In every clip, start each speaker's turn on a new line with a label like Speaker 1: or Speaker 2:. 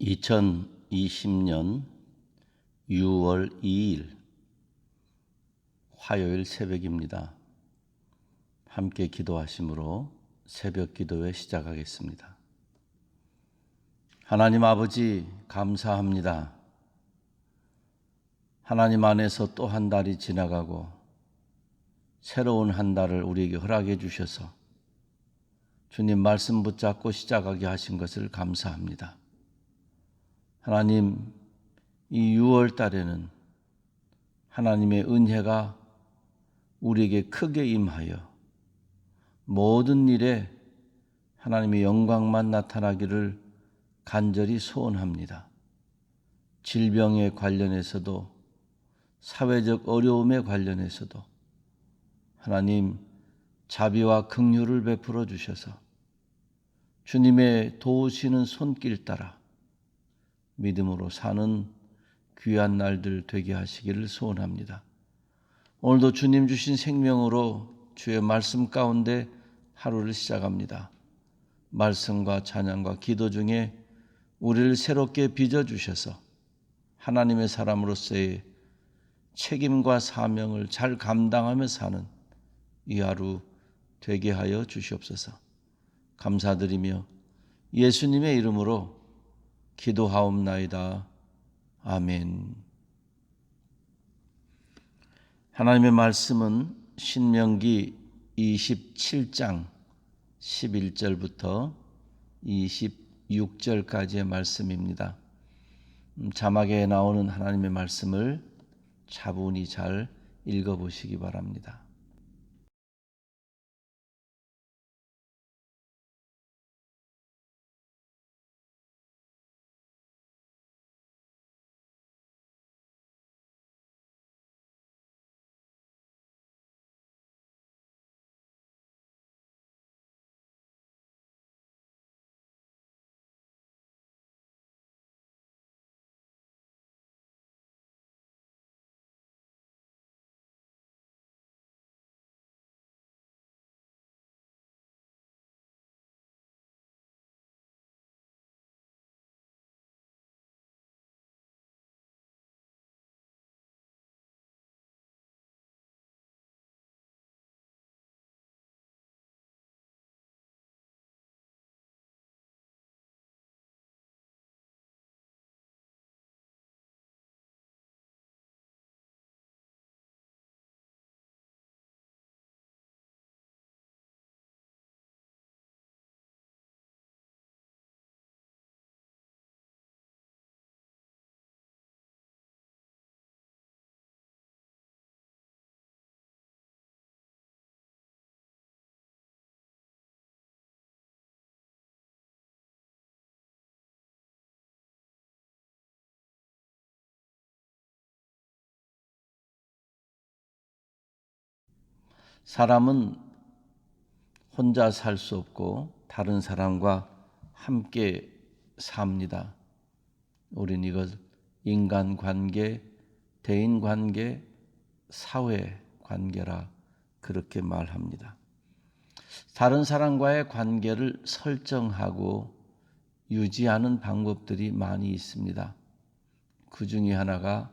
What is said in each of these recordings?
Speaker 1: 2020년 6월 2일 화요일 새벽입니다. 함께 기도하심으로 새벽 기도회 시작하겠습니다. 하나님 아버지 감사합니다. 하나님 안에서 또 한 달이 지나가고 새로운 한 달을 우리에게 허락해 주셔서 주님 말씀 붙잡고 시작하게 하신 것을 감사합니다. 하나님, 이 6월 달에는 하나님의 은혜가 우리에게 크게 임하여 모든 일에 하나님의 영광만 나타나기를 간절히 소원합니다. 질병에 관련해서도 사회적 어려움에 관련해서도 하나님 자비와 긍휼을 베풀어 주셔서 주님의 도우시는 손길 따라 믿음으로 사는 귀한 날들 되게 하시기를 소원합니다. 오늘도 주님 주신 생명으로 주의 말씀 가운데 하루를 시작합니다. 말씀과 찬양과 기도 중에 우리를 새롭게 빚어주셔서 하나님의 사람으로서의 책임과 사명을 잘 감당하며 사는 이 하루 되게 하여 주시옵소서. 감사드리며 예수님의 이름으로 기도하옵나이다. 아멘. 하나님의 말씀은 신명기 27장 11절부터 26절까지의 말씀입니다. 자막에 나오는 하나님의 말씀을 차분히 잘 읽어보시기 바랍니다. 사람은 혼자 살 수 없고 다른 사람과 함께 삽니다. 우린 이것 인간관계, 대인관계, 사회관계라 그렇게 말합니다. 다른 사람과의 관계를 설정하고 유지하는 방법들이 많이 있습니다. 그 중에 하나가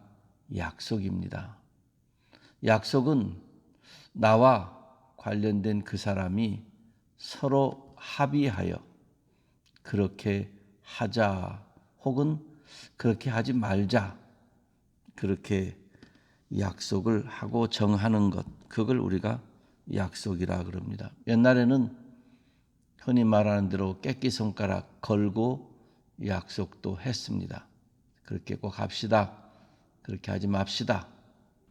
Speaker 1: 약속입니다. 약속은 나와 관련된 그 사람이 서로 합의하여 그렇게 하자 혹은 그렇게 하지 말자 그렇게 약속을 하고 정하는 것, 그걸 우리가 약속이라 그럽니다. 옛날에는 흔히 말하는 대로 깨끼 손가락 걸고 약속도 했습니다. 그렇게 꼭 합시다, 그렇게 하지 맙시다,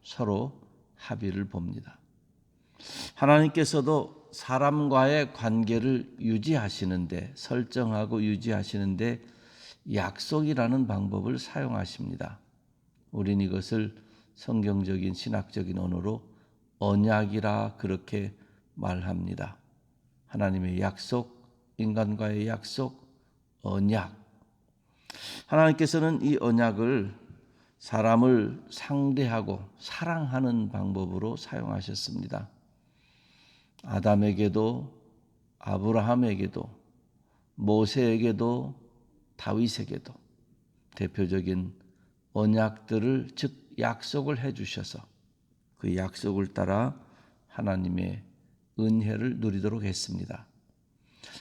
Speaker 1: 서로 합의를 봅니다. 하나님께서도 사람과의 관계를 유지하시는데, 설정하고 유지하시는데 약속이라는 방법을 사용하십니다. 우린 이것을 성경적인 신학적인 언어로 언약이라 그렇게 말합니다. 하나님의 약속, 인간과의 약속, 언약. 하나님께서는 이 언약을 사람을 상대하고 사랑하는 방법으로 사용하셨습니다. 아담에게도 아브라함에게도 모세에게도 다윗에게도 대표적인 언약들을, 즉 약속을 해주셔서 그 약속을 따라 하나님의 은혜를 누리도록 했습니다.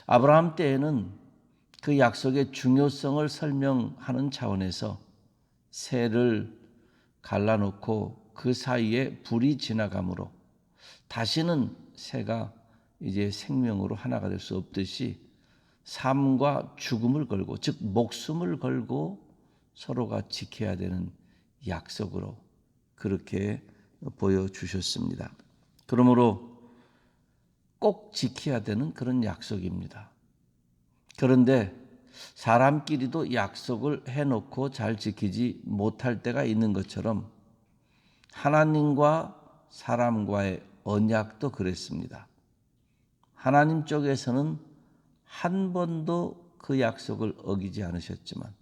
Speaker 1: 아브라함 때에는 그 약속의 중요성을 설명하는 차원에서 새를 갈라놓고 그 사이에 불이 지나가므로 다시는 새가 이제 생명으로 하나가 될 수 없듯이 삶과 죽음을 걸고, 즉 목숨을 걸고 서로가 지켜야 되는 약속으로 그렇게 보여주셨습니다. 그러므로 꼭 지켜야 되는 그런 약속입니다. 그런데 사람끼리도 약속을 해놓고 잘 지키지 못할 때가 있는 것처럼 하나님과 사람과의 언약도 그랬습니다. 하나님 쪽에서는 한 번도 그 약속을 어기지 않으셨지만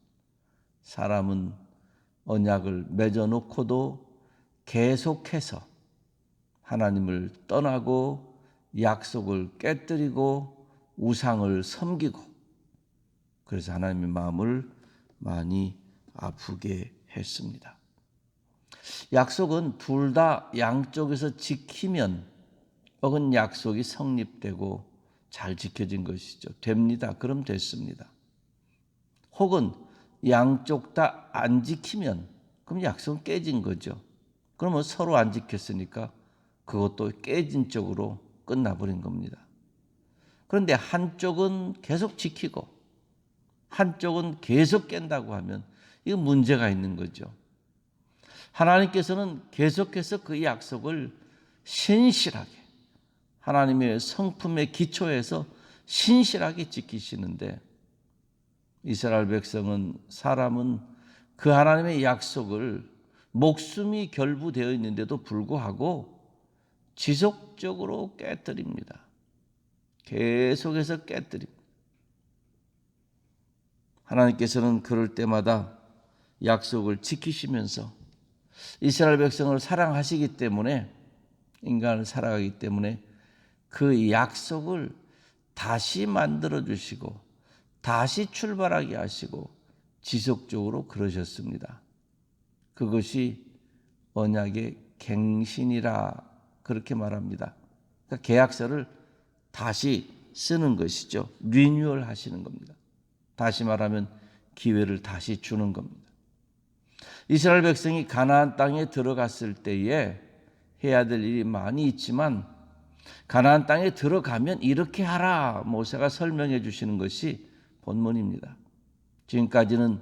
Speaker 1: 사람은 언약을 맺어놓고도 계속해서 하나님을 떠나고 약속을 깨뜨리고 우상을 섬기고, 그래서 하나님의 마음을 많이 아프게 했습니다. 약속은 둘 다 양쪽에서 지키면 어긴 약속이 성립되고 잘 지켜진 것이죠. 됩니다. 그럼 됐습니다. 혹은 양쪽 다 안 지키면 그럼 약속은 깨진 거죠. 그러면 서로 안 지켰으니까 그것도 깨진 쪽으로 끝나버린 겁니다. 그런데 한쪽은 계속 지키고 한쪽은 계속 깬다고 하면 이거 문제가 있는 거죠. 하나님께서는 계속해서 그 약속을 신실하게, 하나님의 성품의 기초에서 신실하게 지키시는데, 이스라엘 백성은, 사람은 그 하나님의 약속을 목숨이 결부되어 있는데도 불구하고 지속적으로 깨뜨립니다. 계속해서 깨뜨립니다. 하나님께서는 그럴 때마다 약속을 지키시면서 이스라엘 백성을 사랑하시기 때문에, 인간을 사랑하기 때문에 그 약속을 다시 만들어 주시고 다시 출발하게 하시고 지속적으로 그러셨습니다. 그것이 언약의 갱신이라 그렇게 말합니다. 그러니까 계약서를 다시 쓰는 것이죠. 리뉴얼 하시는 겁니다. 다시 말하면 기회를 다시 주는 겁니다. 이스라엘 백성이 가나안 땅에 들어갔을 때에 해야 될 일이 많이 있지만 가나안 땅에 들어가면 이렇게 하라, 모세가 설명해 주시는 것이 본문입니다. 지금까지는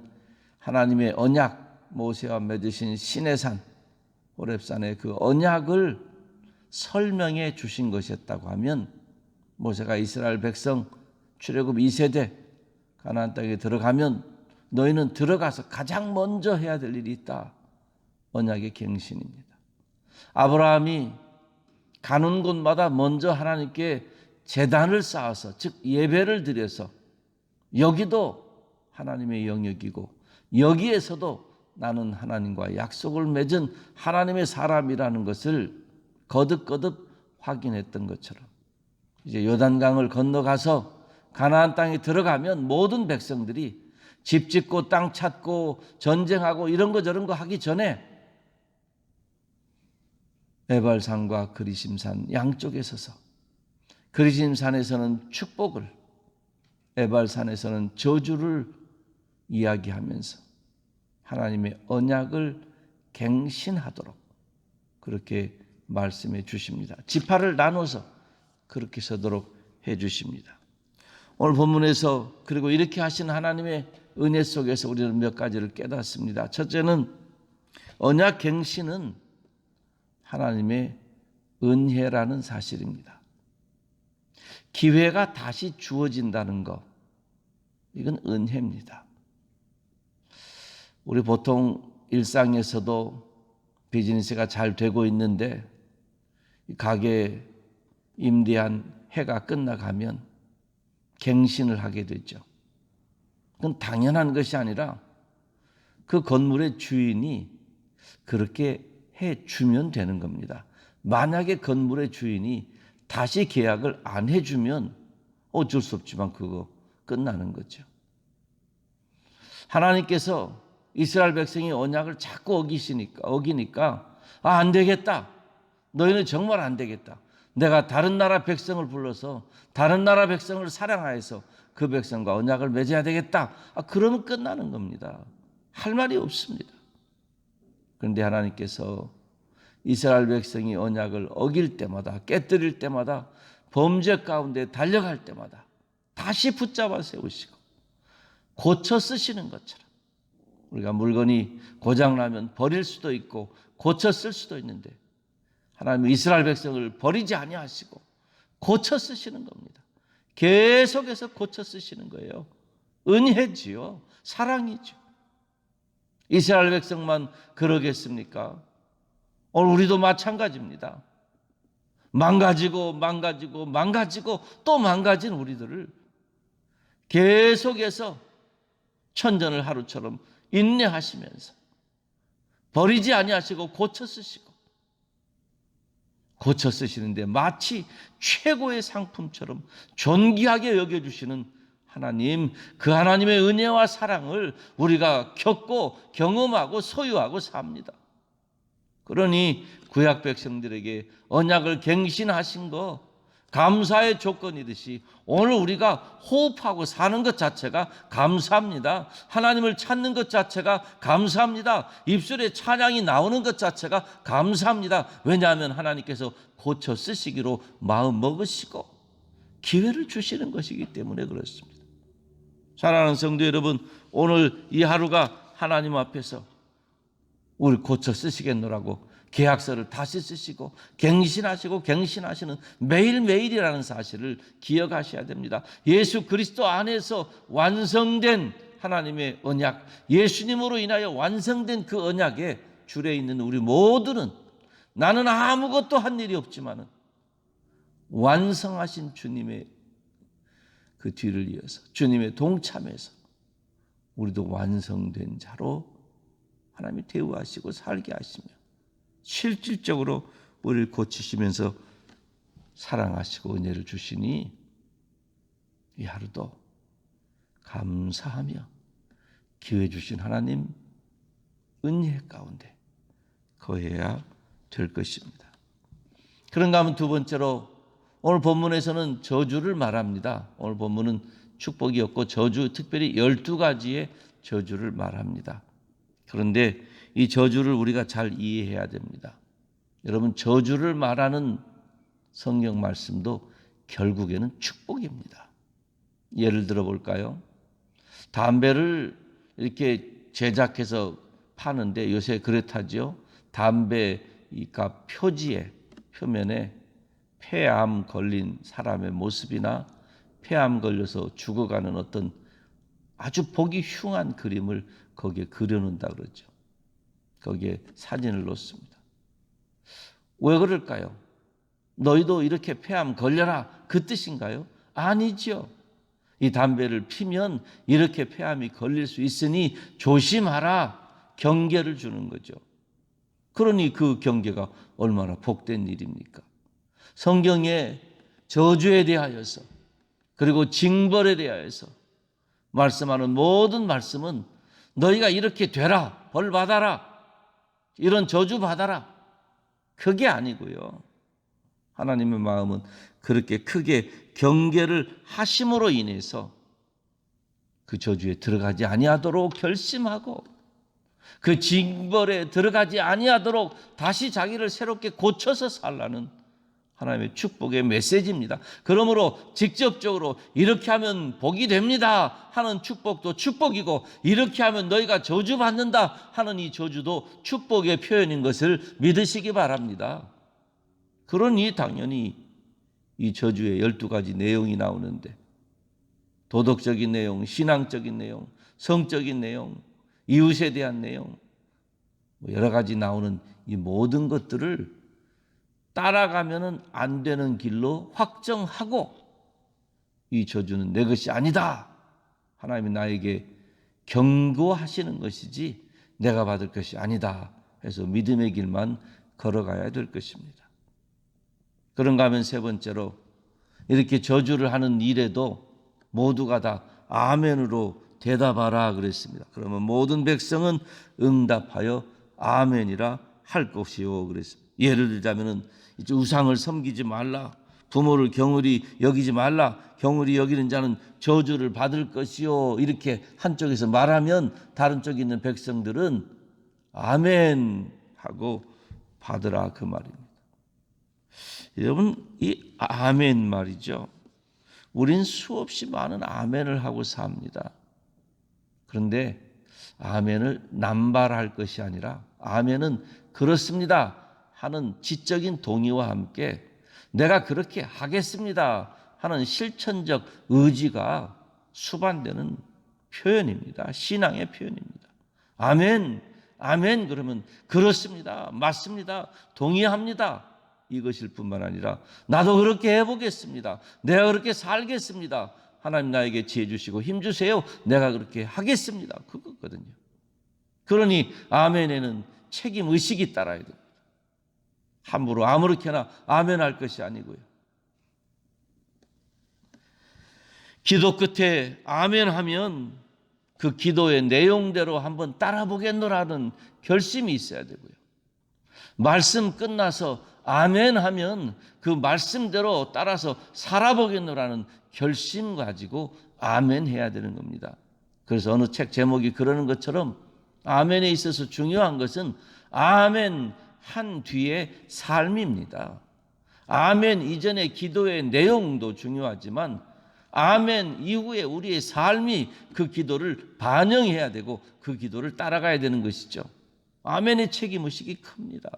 Speaker 1: 하나님의 언약, 모세와 맺으신 시내산 호렙산의 그 언약을 설명해 주신 것이었다고 하면, 모세가 이스라엘 백성 출애굽 2세대 가나안 땅에 들어가면 너희는 들어가서 가장 먼저 해야 될 일이 있다. 언약의 갱신입니다. 아브라함이 가는 곳마다 먼저 하나님께 제단을 쌓아서, 즉 예배를 드려서 여기도 하나님의 영역이고 여기에서도 나는 하나님과 약속을 맺은 하나님의 사람이라는 것을 거듭거듭 확인했던 것처럼, 이제 요단강을 건너가서 가나안 땅에 들어가면 모든 백성들이 집 짓고 땅 찾고 전쟁하고 이런 거 저런 거 하기 전에 에발산과 그리심산 양쪽에 서서, 그리심산에서는 축복을, 에발산에서는 저주를 이야기하면서 하나님의 언약을 갱신하도록 그렇게 말씀해 주십니다. 지파를 나눠서 그렇게 서도록 해 주십니다. 오늘 본문에서 그리고 이렇게 하신 하나님의 은혜 속에서 우리는 몇 가지를 깨닫습니다. 첫째는 언약 갱신은 하나님의 은혜라는 사실입니다. 기회가 다시 주어진다는 것, 이건 은혜입니다. 우리 보통 일상에서도 비즈니스가 잘 되고 있는데 가게 임대한 해가 끝나가면 갱신을 하게 되죠. 그건 당연한 것이 아니라 그 건물의 주인이 그렇게 해주면 되는 겁니다. 만약에 건물의 주인이 다시 계약을 안 해주면 어쩔 수 없지만 그거 끝나는 거죠. 하나님께서 이스라엘 백성이 언약을 자꾸 어기니까 안 되겠다. 너희는 정말 안 되겠다. 내가 다른 나라 백성을 불러서 다른 나라 백성을 사랑하여서 그 백성과 언약을 맺어야 되겠다. 그러면 끝나는 겁니다. 할 말이 없습니다. 그런데 하나님께서 이스라엘 백성이 언약을 어길 때마다, 깨뜨릴 때마다, 범죄 가운데 달려갈 때마다 다시 붙잡아 세우시고 고쳐 쓰시는 것처럼, 우리가 물건이 고장나면 버릴 수도 있고 고쳐 쓸 수도 있는데 하나님은 이스라엘 백성을 버리지 아니하시고 고쳐 쓰시는 겁니다. 계속해서 고쳐 쓰시는 거예요. 은혜지요. 사랑이죠. 이스라엘 백성만 그러겠습니까? 오늘 우리도 마찬가지입니다. 망가지고 또 망가진 우리들을 계속해서 천전을 하루처럼 인내하시면서 버리지 아니하시고 고쳐 쓰시고, 고쳐 쓰시는데 마치 최고의 상품처럼 존귀하게 여겨주시는 하나님, 그 하나님의 은혜와 사랑을 우리가 겪고 경험하고 소유하고 삽니다. 그러니 구약 백성들에게 언약을 갱신하신 거 감사의 조건이듯이 오늘 우리가 호흡하고 사는 것 자체가 감사합니다. 하나님을 찾는 것 자체가 감사합니다. 입술에 찬양이 나오는 것 자체가 감사합니다. 왜냐하면 하나님께서 고쳐 쓰시기로 마음 먹으시고 기회를 주시는 것이기 때문에 그렇습니다. 사랑하는 성도 여러분, 오늘 이 하루가 하나님 앞에서 우리 고쳐 쓰시겠노라고 계약서를 다시 쓰시고 갱신하시는 매일매일이라는 사실을 기억하셔야 됩니다. 예수 그리스도 안에서 완성된 하나님의 언약, 예수님으로 인하여 완성된 그 언약에 줄에 있는 우리 모두는 나는 아무것도 한 일이 없지만은 완성하신 주님의 그 뒤를 이어서 주님의 동참해서 우리도 완성된 자로 하나님이 대우하시고 살게 하시며 실질적으로 우리를 고치시면서 사랑하시고 은혜를 주시니 이 하루도 감사하며 기회 주신 하나님 은혜 가운데 거해야 될 것입니다. 그런가 하면 두 번째로 오늘 본문에서는 저주를 말합니다. 오늘 본문은 축복이었고 저주, 특별히 12가지의 저주를 말합니다. 그런데 이 저주를 우리가 잘 이해해야 됩니다. 여러분, 저주를 말하는 성경 말씀도 결국에는 축복입니다. 예를 들어 볼까요? 담배를 이렇게 제작해서 파는데 요새 그렇다죠. 담배 표지에, 표면에 폐암 걸린 사람의 모습이나 폐암 걸려서 죽어가는 어떤 아주 보기 흉한 그림을 거기에 그려놓는다 그러죠. 거기에 사진을 놓습니다. 왜 그럴까요? 너희도 이렇게 폐암 걸려라 그 뜻인가요? 아니죠. 이 담배를 피면 이렇게 폐암이 걸릴 수 있으니 조심하라 경계를 주는 거죠. 그러니 그 경계가 얼마나 복된 일입니까? 성경에 저주에 대하여서 그리고 징벌에 대하여서 말씀하는 모든 말씀은 너희가 이렇게 되라, 벌 받아라, 이런 저주 받아라, 그게 아니고요. 하나님의 마음은 그렇게 크게 경계를 하심으로 인해서 그 저주에 들어가지 아니하도록 결심하고 그 징벌에 들어가지 아니하도록 다시 자기를 새롭게 고쳐서 살라는 하나님의 축복의 메시지입니다. 그러므로 직접적으로 이렇게 하면 복이 됩니다 하는 축복도 축복이고, 이렇게 하면 너희가 저주받는다 하는 이 저주도 축복의 표현인 것을 믿으시기 바랍니다. 그러니 당연히 이 저주의 12가지 내용이 나오는데 도덕적인 내용, 신앙적인 내용, 성적인 내용, 이웃에 대한 내용, 여러 가지 나오는 이 모든 것들을 따라가면은 안 되는 길로 확정하고 이 저주는 내 것이 아니다, 하나님이 나에게 경고하시는 것이지 내가 받을 것이 아니다 해서 믿음의 길만 걸어가야 될 것입니다. 그런가 하면 세 번째로, 이렇게 저주를 하는 일에도 모두가 다 아멘으로 대답하라 그랬습니다. 그러면 모든 백성은 응답하여 아멘이라 할 것이요 그랬습니다. 예를 들자면은 이제 우상을 섬기지 말라, 부모를 경홀히 여기지 말라, 경홀히 여기는 자는 저주를 받을 것이요, 이렇게 한쪽에서 말하면 다른 쪽에 있는 백성들은 아멘 하고 받으라 그 말입니다. 여러분, 이 아멘 말이죠, 우린 수없이 많은 아멘을 하고 삽니다. 그런데 아멘을 남발할 것이 아니라 아멘은 그렇습니다 하는 지적인 동의와 함께 내가 그렇게 하겠습니다 하는 실천적 의지가 수반되는 표현입니다. 신앙의 표현입니다. 아멘, 아멘 그러면 그렇습니다, 맞습니다, 동의합니다 이것일 뿐만 아니라 나도 그렇게 해보겠습니다, 내가 그렇게 살겠습니다, 하나님 나에게 지혜 주시고 힘 주세요, 내가 그렇게 하겠습니다, 그거거든요. 그러니 아멘에는 책임 의식이 따라야 됩니다. 함부로 아무렇게나 아멘할 것이 아니고요. 기도 끝에 아멘하면 그 기도의 내용대로 한번 따라보겠노라는 결심이 있어야 되고요. 말씀 끝나서 아멘하면 그 말씀대로 따라서 살아보겠노라는 결심 가지고 아멘해야 되는 겁니다. 그래서 어느 책 제목이 그러는 것처럼 아멘에 있어서 중요한 것은 아멘 한 뒤의 삶입니다. 아멘 이전의 기도의 내용도 중요하지만 아멘 이후에 우리의 삶이 그 기도를 반영해야 되고 그 기도를 따라가야 되는 것이죠. 아멘의 책임의식이 큽니다.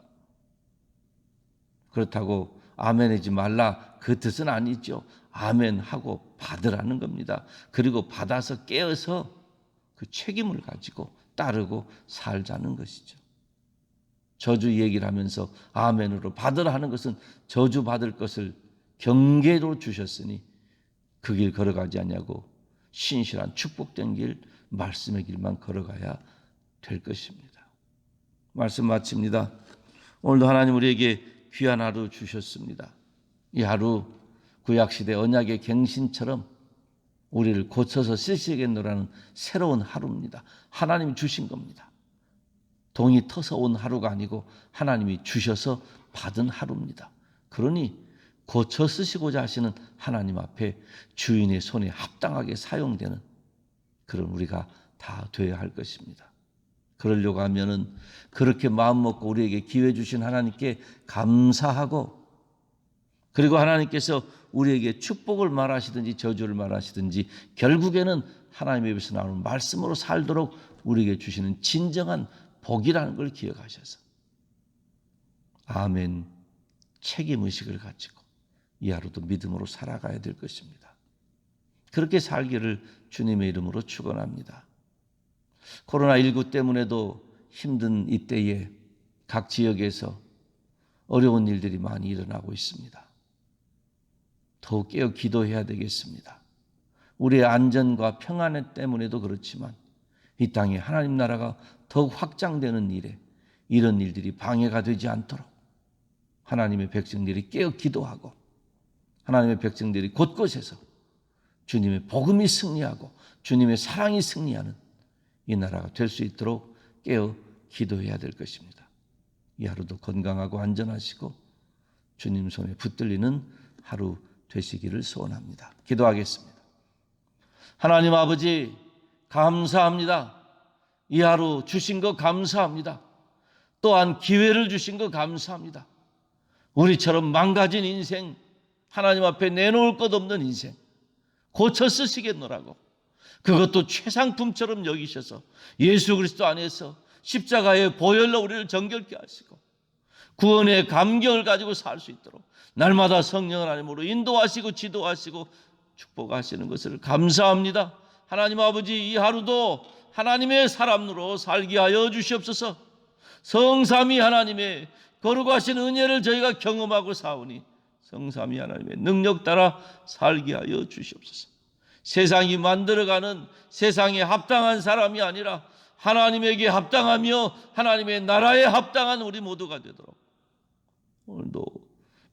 Speaker 1: 그렇다고 아멘하지 말라 그 뜻은 아니죠. 아멘하고 받으라는 겁니다. 그리고 받아서 깨어서 그 책임을 가지고 따르고 살자는 것이죠. 저주 얘기를 하면서 아멘으로 받으라 하는 것은 저주 받을 것을 경계로 주셨으니 그 길 걸어가지 않냐고 신실한 축복된 길 말씀의 길만 걸어가야 될 것입니다. 말씀 마칩니다. 오늘도 하나님 우리에게 귀한 하루 주셨습니다. 이 하루 구약시대 언약의 갱신처럼 우리를 고쳐서 쓰시겠노라는 새로운 하루입니다. 하나님이 주신 겁니다. 동이 터서 온 하루가 아니고 하나님이 주셔서 받은 하루입니다. 그러니 고쳐 쓰시고자 하시는 하나님 앞에 주인의 손에 합당하게 사용되는 그런 우리가 다 되어야 할 것입니다. 그러려고 하면은 그렇게 마음 먹고 우리에게 기회 주신 하나님께 감사하고, 그리고 하나님께서 우리에게 축복을 말하시든지 저주를 말하시든지 결국에는 하나님의 입에서 나오는 말씀으로 살도록 우리에게 주시는 진정한 복이라는 걸 기억하셔서 아멘 책임의식을 가지고 이 하루도 믿음으로 살아가야 될 것입니다. 그렇게 살기를 주님의 이름으로 축원합니다. 코로나19 때문에도 힘든 이때에 각 지역에서 어려운 일들이 많이 일어나고 있습니다. 더욱 깨어 기도해야 되겠습니다. 우리의 안전과 평안 때문에도 그렇지만 이 땅에 하나님 나라가 더욱 확장되는 일에 이런 일들이 방해가 되지 않도록 하나님의 백성들이 깨어 기도하고 하나님의 백성들이 곳곳에서 주님의 복음이 승리하고 주님의 사랑이 승리하는 이 나라가 될 수 있도록 깨어 기도해야 될 것입니다. 이 하루도 건강하고 안전하시고 주님 손에 붙들리는 하루 되시기를 소원합니다. 기도하겠습니다. 하나님 아버지 감사합니다. 이 하루 주신 거 감사합니다. 또한 기회를 주신 거 감사합니다. 우리처럼 망가진 인생, 하나님 앞에 내놓을 것 없는 인생 고쳐 쓰시겠노라고 그것도 최상품처럼 여기셔서 예수 그리스도 안에서 십자가의 보혈로 우리를 정결케 하시고 구원의 감격을 가지고 살 수 있도록 날마다 성령 하나님으로 인도하시고 지도하시고 축복하시는 것을 감사합니다. 하나님 아버지 이 하루도 하나님의 사람으로 살게 하여 주시옵소서. 성삼위 하나님의 거룩하신 은혜를 저희가 경험하고 사오니 성삼위 하나님의 능력 따라 살게 하여 주시옵소서. 세상이 만들어가는 세상에 합당한 사람이 아니라 하나님에게 합당하며 하나님의 나라에 합당한 우리 모두가 되도록 오늘도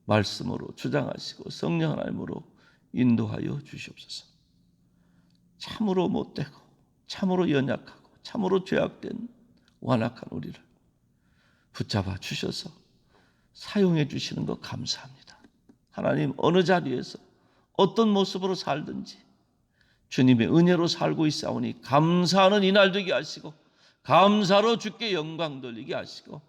Speaker 1: 말씀으로 주장하시고 성령 하나님으로 인도하여 주시옵소서. 참으로 못되고 참으로 연약하고 참으로 죄악된 완악한 우리를 붙잡아 주셔서 사용해 주시는 것 감사합니다. 하나님, 어느 자리에서 어떤 모습으로 살든지 주님의 은혜로 살고 있사오니 감사하는 이날 되게 하시고 감사로 주께 영광 돌리게 하시고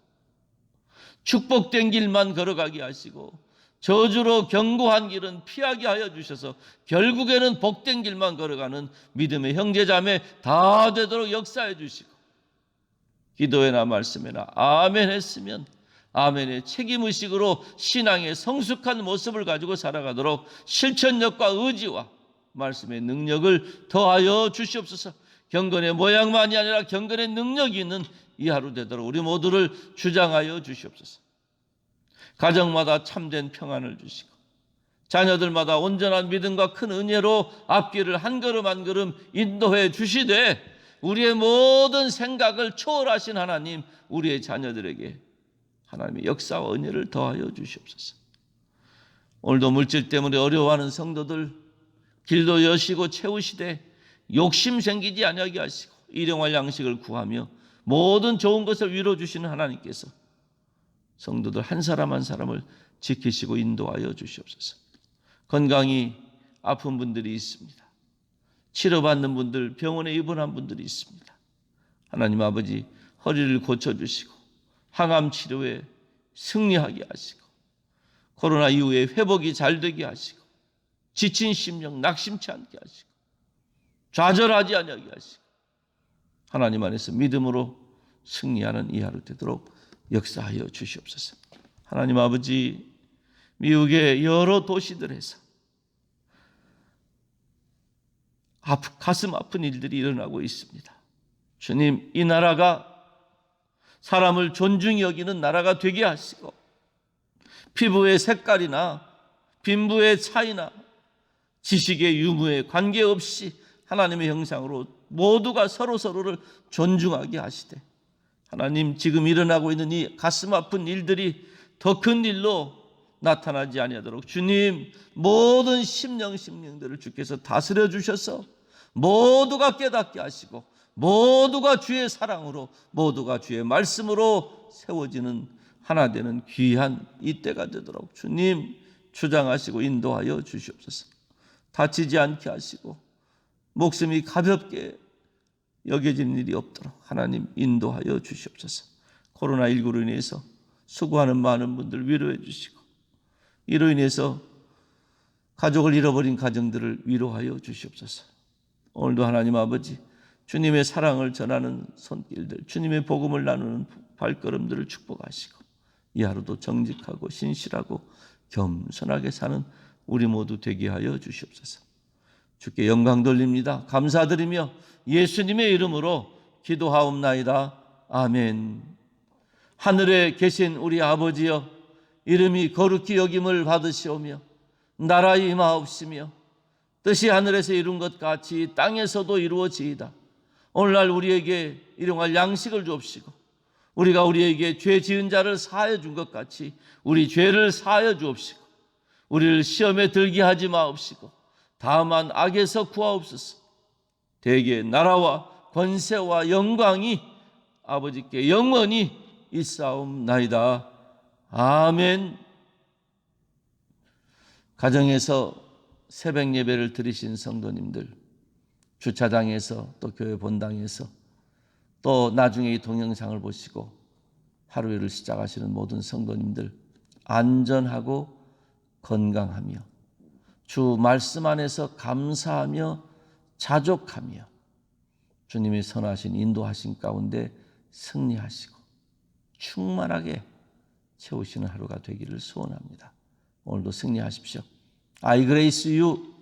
Speaker 1: 축복된 길만 걸어가게 하시고 저주로 견고한 길은 피하게 하여 주셔서 결국에는 복된 길만 걸어가는 믿음의 형제자매 다 되도록 역사해 주시고 기도회나 말씀회나 아멘 했으면 아멘의 책임의식으로 신앙의 성숙한 모습을 가지고 살아가도록 실천력과 의지와 말씀의 능력을 더하여 주시옵소서. 경건의 모양만이 아니라 경건의 능력이 있는 이 하루 되도록 우리 모두를 주장하여 주시옵소서. 가정마다 참된 평안을 주시고 자녀들마다 온전한 믿음과 큰 은혜로 앞길을 한 걸음 한 걸음 인도해 주시되 우리의 모든 생각을 초월하신 하나님, 우리의 자녀들에게 하나님의 역사와 은혜를 더하여 주시옵소서. 오늘도 물질 때문에 어려워하는 성도들 길도 여시고 채우시되 욕심 생기지 아니하게 하시고 일용할 양식을 구하며 모든 좋은 것을 위로 주시는 하나님께서 성도들 한 사람 한 사람을 지키시고 인도하여 주시옵소서. 건강이 아픈 분들이 있습니다. 치료받는 분들, 병원에 입원한 분들이 있습니다. 하나님 아버지, 허리를 고쳐주시고 항암 치료에 승리하게 하시고 코로나 이후에 회복이 잘 되게 하시고 지친 심령 낙심치 않게 하시고 좌절하지 아니하게 하시고 하나님 안에서 믿음으로 승리하는 이 하루 되도록 역사하여 주시옵소서. 하나님 아버지, 미국의 여러 도시들에서 가슴 아픈 일들이 일어나고 있습니다. 주님, 이 나라가 사람을 존중히 여기는 나라가 되게 하시고 피부의 색깔이나 빈부의 차이나 지식의 유무에 관계없이 하나님의 형상으로 모두가 서로를 존중하게 하시되 하나님, 지금 일어나고 있는 이 가슴 아픈 일들이 더 큰 일로 나타나지 아니하도록 주님, 모든 심령들을 주께서 다스려 주셔서 모두가 깨닫게 하시고 모두가 주의 사랑으로 모두가 주의 말씀으로 세워지는 하나 되는 귀한 이때가 되도록 주님 주장하시고 인도하여 주시옵소서. 다치지 않게 하시고 목숨이 가볍게 여겨지는 일이 없도록 하나님 인도하여 주시옵소서. 코로나19로 인해서 수고하는 많은 분들 위로해 주시고 이로 인해서 가족을 잃어버린 가정들을 위로하여 주시옵소서. 오늘도 하나님 아버지, 주님의 사랑을 전하는 손길들, 주님의 복음을 나누는 발걸음들을 축복하시고 이 하루도 정직하고 신실하고 겸손하게 사는 우리 모두 되게 하여 주시옵소서. 주께 영광 돌립니다. 감사드리며 예수님의 이름으로 기도하옵나이다. 아멘. 하늘에 계신 우리 아버지여, 이름이 거룩히 여김을 받으시오며 나라의 임하옵시며 뜻이 하늘에서 이룬 것 같이 땅에서도 이루어지이다. 오늘날 우리에게 일용할 양식을 주옵시고 우리가 우리에게 죄 지은 자를 사하여 준 것 같이 우리 죄를 사하여 주옵시고 우리를 시험에 들게 하지 마옵시고 다만 악에서 구하옵소서. 대개 나라와 권세와 영광이 아버지께 영원히 있사옵나이다. 아멘. 가정에서 새벽 예배를 드리신 성도님들, 주차장에서 또 교회 본당에서 또 나중에 이 동영상을 보시고 하루를 시작하시는 모든 성도님들 안전하고 건강하며 주 말씀 안에서 감사하며 자족하며 주님의 선하신 인도하신 가운데 승리하시고 충만하게 채우시는 하루가 되기를 소원합니다. 오늘도 승리하십시오. I grace you.